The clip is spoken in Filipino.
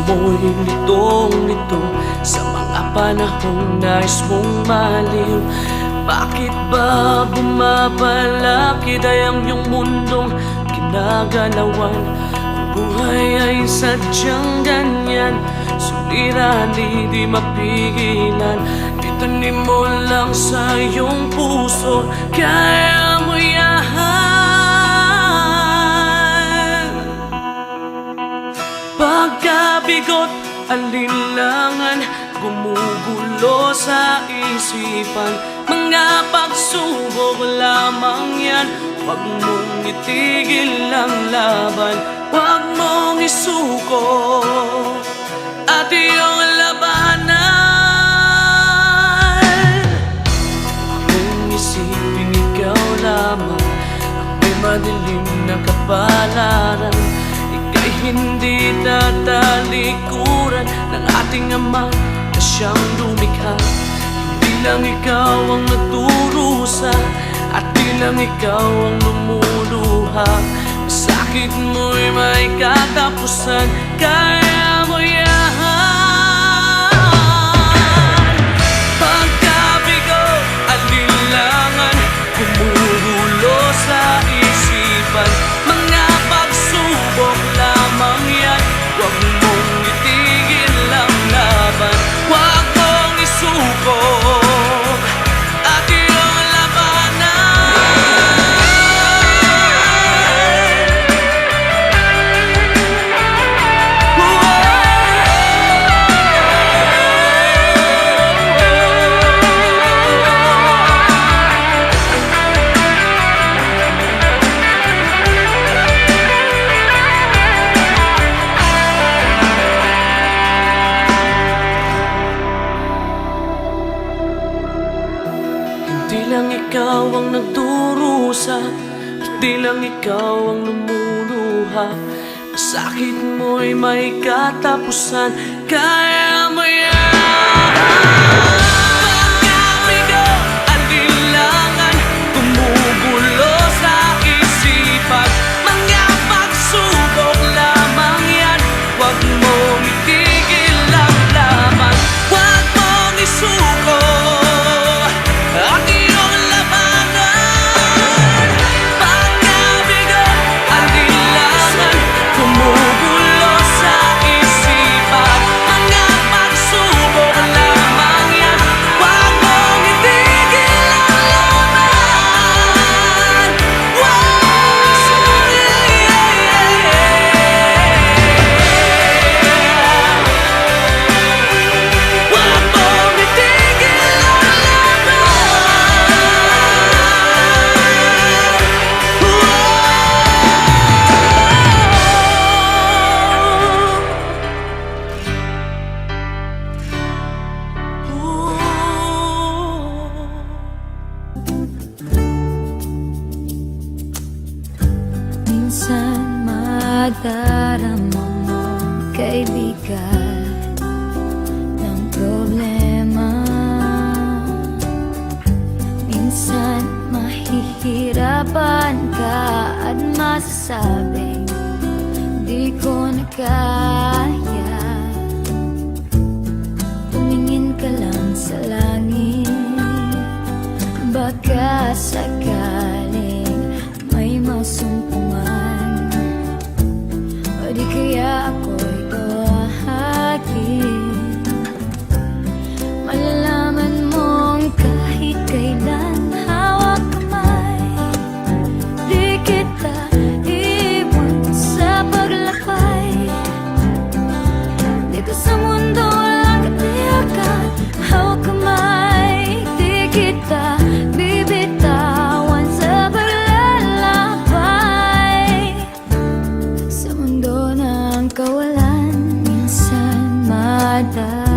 mo'y litong-lito sa mga panahong nais mong maliw. Bakit ba bumabalik ang iyong mundong ginagalawan? Ang buhay ay sadyang ganyan, suliranin di mapigilan. Itanim mo lang sa iyong puso, kaya mo yan. Pagkabigot, alinlangan, gumugulo sa isipan. Mga pagsubok lamang yan, huwag mong itigil ang laban. Huwag mong isuko at iyong labanan. Huwag mong isipin ikaw lamang ang may madilim na kapalaran. Ika'y hindi tatalikuran ng ating Ama na siyang lumikha. Di lang ikaw ang nagdurusa at di lang ikaw ang lumuluha. Masakit mo'y may katapusan, kaya mo yan. Pagkabigo, alinlangan, gumugulo sa isipan. Mga pagsubok lamang yan, huwag mong itigil ang laban. Huwag mong isuko at iyong labanan. Di lang ikaw ang nagdurusa at di lang ikaw ang lumuluha. Masakit mo'y may katapusan, kaya mo yan. Pagkabigo, alinlangan, gumugulo sa isipan. Mga pagsubok lamang yan, huwag mong itigil ang laban. Huwag mong isuko at iyong labanan. Pagkabigo, alinlangan, gumugulo sa isipan. Mga pagsubok lamang yan, huwag mong itigil ang laban. Huwag mong itigil ang Minsan madarama mo kaibigan ng problema. Minsan mahihirapan ka at masasabing di ko na kaya. Tumingin ka lang sa langit, baka sakaling may masumpungan, o di kaya ako'y tuwahagin. Malalaman mong kahit kailan hawak kamay, di kita iwan sa paglakbay. Dito sa mundo walang katiyakan, hawak kamay, di kita bibitawan sa paglalakbay. Sa mundo ng kawalan, minsan madali